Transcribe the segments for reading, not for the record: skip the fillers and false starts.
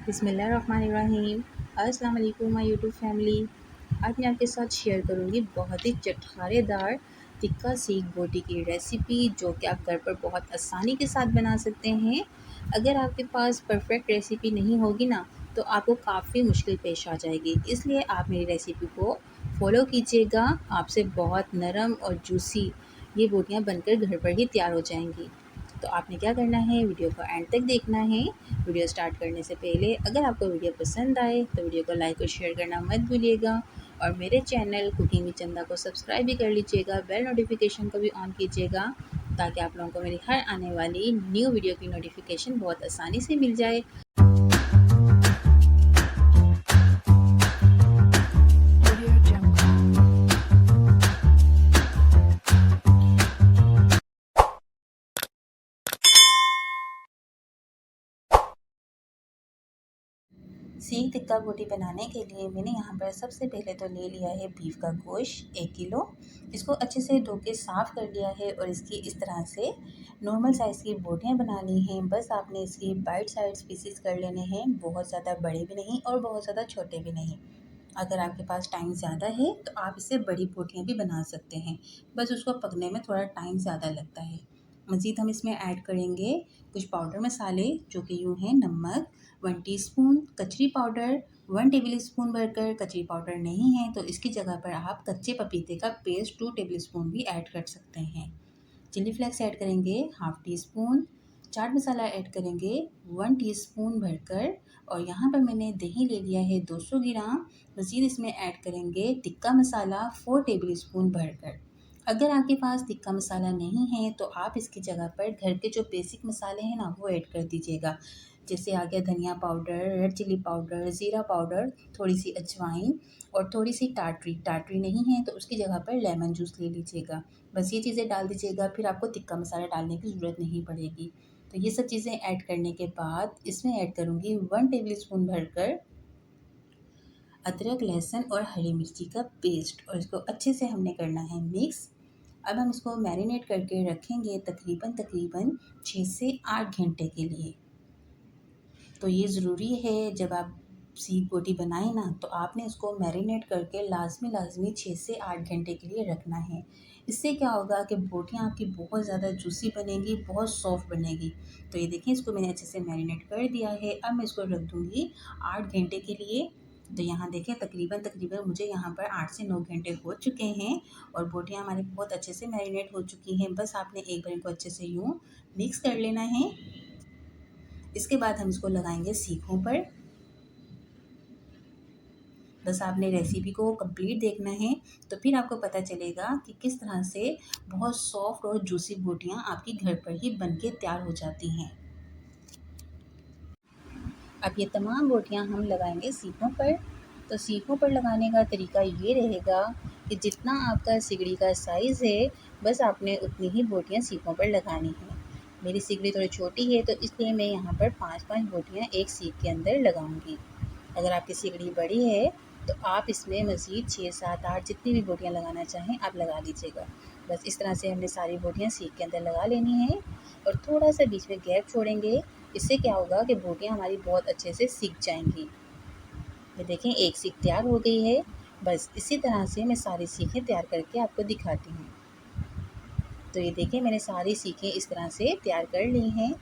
बिस्मिल्लाहिर्रहमानिर्रहीम। अस्सलाम वालेकुम माय यूट्यूब फैमिली। आज मैं आपके साथ शेयर करूंगी बहुत ही चटखारेदार टिक्का सीख बोटी की रेसिपी, जो कि आप घर पर बहुत आसानी के साथ बना सकते हैं। अगर आपके पास परफेक्ट रेसिपी नहीं होगी ना, तो आपको काफ़ी मुश्किल पेश आ जाएगी। इसलिए आप मेरी रेसिपी को फॉलो कीजिएगा। आपसे बहुत नरम और जूसी ये बोटियाँ बनकर घर पर ही तैयार हो जाएंगी। तो आपने क्या करना है, वीडियो को एंड तक देखना है। वीडियो स्टार्ट करने से पहले अगर आपको वीडियो पसंद आए तो वीडियो को लाइक और शेयर करना मत भूलिएगा, और मेरे चैनल कुकिंग विद चंदा को सब्सक्राइब भी कर लीजिएगा। बेल नोटिफिकेशन को भी ऑन कीजिएगा, ताकि आप लोगों को मेरी हर आने वाली न्यू वीडियो की नोटिफिकेशन बहुत आसानी से मिल जाए। सीख टिक्का बोटी बनाने के लिए मैंने यहाँ पर सबसे पहले तो ले लिया है बीफ का गोश्त 1 किलो। इसको अच्छे से धो के साफ़ कर लिया है और इसकी इस तरह से नॉर्मल साइज़ की बोटियाँ बनानी हैं। बस आपने इसकी बाइट साइज़ पीसीस कर लेने हैं, बहुत ज़्यादा बड़े भी नहीं और बहुत ज़्यादा छोटे भी नहीं। अगर आपके पास टाइम ज़्यादा है तो आप इससे बड़ी बोटियाँ भी बना सकते हैं, बस उसको पकने में थोड़ा टाइम ज़्यादा लगता है। मज़ीद हम इसमें ऐड करेंगे कुछ पाउडर मसाले, जो कि यूँ हैं नमक 1 टीस्पून, कचरी पाउडर 1 टेबल स्पून भरकर। कचरी पाउडर नहीं है तो इसकी जगह पर आप कच्चे पपीते का पेस्ट 2 टेबल स्पून भी ऐड कर सकते हैं। चिली फ्लेक्स ऐड करेंगे half tea spoon. Chaat masala add करेंगे 1 टीस्पून भरकर, और यहाँ पर मैंने दही ले लिया है 200 ग्राम। मज़ीद इसमें ऐड करेंगे टिक्का मसाला 4 टेबल स्पून भरकर। अगर आपके पास टिक्का मसाला नहीं है तो आप इसकी जगह पर घर के जो बेसिक मसाले हैं ना, वो ऐड कर दीजिएगा। जैसे आ गया धनिया पाउडर, रेड चिली पाउडर, ज़ीरा पाउडर, थोड़ी सी अजवाइन और थोड़ी सी टाटरी। टाटरी नहीं है तो उसकी जगह पर लेमन जूस ले लीजिएगा। बस ये चीज़ें डाल दीजिएगा, फिर आपको टिक्का मसाला डालने की ज़रूरत नहीं पड़ेगी। तो ये सब चीज़ें ऐड करने के बाद इसमें ऐड करूँगी 1 टेबल स्पून भरकर अदरक, लहसुन और हरी मिर्ची का पेस्ट, और इसको अच्छे से हमने करना है मिक्स। अब हम इसको मैरिनेट करके रखेंगे तकरीबन 6 से 8 घंटे के लिए। तो ये ज़रूरी है, जब आप सीख बोटी बनाएं ना, तो आपने इसको मैरिनेट करके लाजमी 6 से 8 घंटे के लिए रखना है। इससे क्या होगा कि बोटियाँ आपकी बहुत ज़्यादा जूसी बनेंगी, बहुत सॉफ्ट बनेगी। तो ये देखिए, इसको मैंने अच्छे से मैरिनेट कर दिया है। अब मैं इसको रख दूँगी 8 घंटे के लिए। तो यहाँ देखें, तकरीबन मुझे यहाँ पर 8 से 9 घंटे हो चुके हैं और बोटियाँ हमारी बहुत अच्छे से मैरिनेट हो चुकी हैं। बस आपने एक बार इनको अच्छे से यूँ मिक्स कर लेना है। इसके बाद हम इसको लगाएंगे सीखों पर। बस आपने रेसिपी को कंप्लीट देखना है, तो फिर आपको पता चलेगा कि किस तरह से बहुत सॉफ्ट और जूसी बोटियाँ आपकी घर पर ही बनके तैयार हो जाती हैं। अब ये तमाम बोटियाँ हम लगाएंगे सीखों पर। तो सीखों पर लगाने का तरीका ये रहेगा कि जितना आपका सिगड़ी का साइज़ है, बस आपने उतनी ही बोटियाँ सीखों पर लगानी है। मेरी सिगड़ी थोड़ी छोटी है, तो इसलिए मैं यहाँ पर 5-5 बोटियाँ एक सीख के अंदर लगाऊंगी। अगर आपकी सिगड़ी बड़ी है तो आप इसमें मज़ीद 6, 7, 8 जितनी भी बोटियाँ लगाना चाहें आप लगा लीजिएगा। बस इस तरह से हमने सारी बोटियाँ सीख के अंदर लगा लेनी है, और थोड़ा सा बीच में गैप छोड़ेंगे। इससे क्या होगा कि बोटियाँ हमारी बहुत अच्छे से सीख जाएंगी। ये देखें, एक सीख तैयार हो गई है। बस इसी तरह से मैं सारी सीखें तैयार करके आपको दिखाती हूँ। तो ये देखें, मैंने सारी सीखें इस तरह से तैयार कर ली हैं।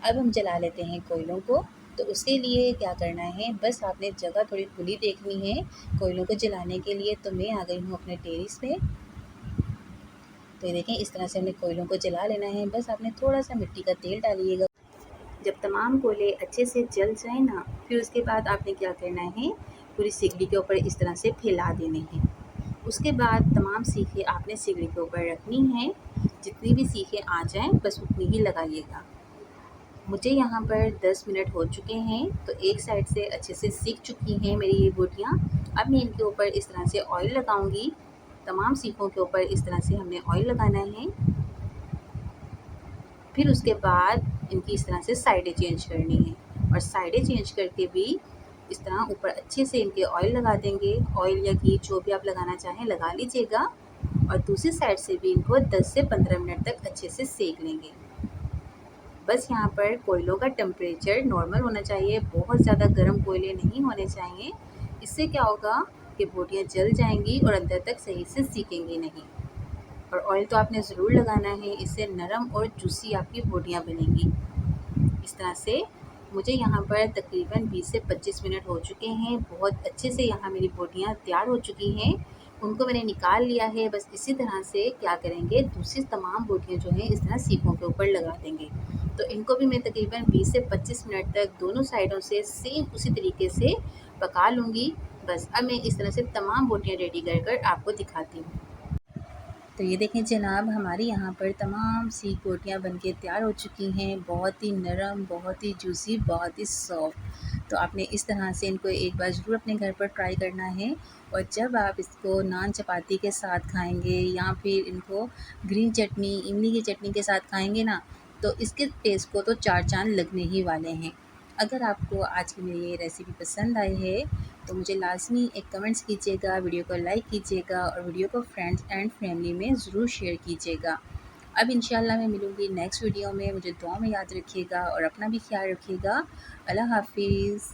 अब हम जला लेते हैं कोयलों को। तो उसके लिए क्या करना है, बस आपने जगह थोड़ी खुली देखनी है कोयलों को जलाने के लिए। तो मैं आ गई हूँ अपने टेरेस पे। तो ये देखें, इस तरह से हमने कोयलों को जला लेना है। बस आपने थोड़ा सा मिट्टी का तेल डालिएगा। जब तमाम कोयले अच्छे से जल जाए ना, फिर उसके बाद आपने क्या करना है, पूरी सिगड़ी के ऊपर इस तरह से फैला देने हैं। उसके बाद तमाम सीखें आपने सिगड़ी के ऊपर रखनी है। जितनी भी सीखें आ जाएँ, बस उतनी ही लगाइएगा। मुझे यहाँ पर 10 मिनट हो चुके हैं, तो एक साइड से अच्छे से सीख चुकी हैं मेरी ये बोटियाँ। अब मैं इनके ऊपर इस तरह से ऑयल लगाऊंगी। तमाम सीखों के ऊपर इस तरह से हमने ऑयल लगाना है। फिर उसके बाद इनकी इस तरह से साइडें चेंज करनी है, और साइडें चेंज करके भी इस तरह ऊपर अच्छे से इनके ऑयल लगा देंगे। ऑयल या घी जो भी आप लगाना चाहें लगा लीजिएगा, और दूसरी साइड से भी इनको 10 से 15 मिनट तक अच्छे से सेक लेंगे। बस यहाँ पर कोयलों का टेम्परेचर नॉर्मल होना चाहिए, बहुत ज़्यादा गर्म कोयले नहीं होने चाहिए। इससे क्या होगा कि बोटियाँ जल जाएंगी और अंदर तक सही से सीखेंगी नहीं। और ऑयल तो आपने ज़रूर लगाना है, इससे नरम और जूसी आपकी बोटियाँ बनेंगी। इस तरह से मुझे यहाँ पर तकरीबन 20 से 25 मिनट हो चुके हैं। बहुत अच्छे से यहाँ मेरी बोटियाँ तैयार हो चुकी हैं, उनको मैंने निकाल लिया है। बस इसी तरह से क्या करेंगे, दूसरी तमाम बोटियाँ जो हैं इस तरह सीखों के ऊपर लगा देंगे। तो इनको भी मैं तकरीबन 20 से 25 मिनट तक दोनों साइडों से सेम उसी तरीके से पका लूँगी। बस अब मैं इस तरह से तमाम बोटियाँ रेडी कर कर आपको दिखाती हूँ। तो ये देखें जनाब, हमारी यहाँ पर तमाम सीख बोटियाँ बनके तैयार हो चुकी हैं। बहुत ही नरम, बहुत ही जूसी, बहुत ही सॉफ्ट। तो आपने इस तरह से इनको एक बार ज़रूर अपने घर पर ट्राई करना है। और जब आप इसको नान चपाती के साथ खाएंगे या फिर इनको ग्रीन चटनी, इमली की चटनी के साथ खाएंगे ना, तो इसके टेस्ट को तो चार चांद लगने ही वाले हैं। अगर आपको आज की मेरी ये रेसिपी पसंद आई है तो मुझे लाज़मी एक कमेंट्स कीजिएगा, वीडियो को लाइक कीजिएगा और वीडियो को फ्रेंड्स एंड फैमिली में ज़रूर शेयर कीजिएगा। अब इंशाल्लाह मैं मिलूँगी नेक्स्ट वीडियो में। मुझे दुआ में याद रखिएगा और अपना भी ख्याल रखिएगा। अल्लाह हाफ़िज़।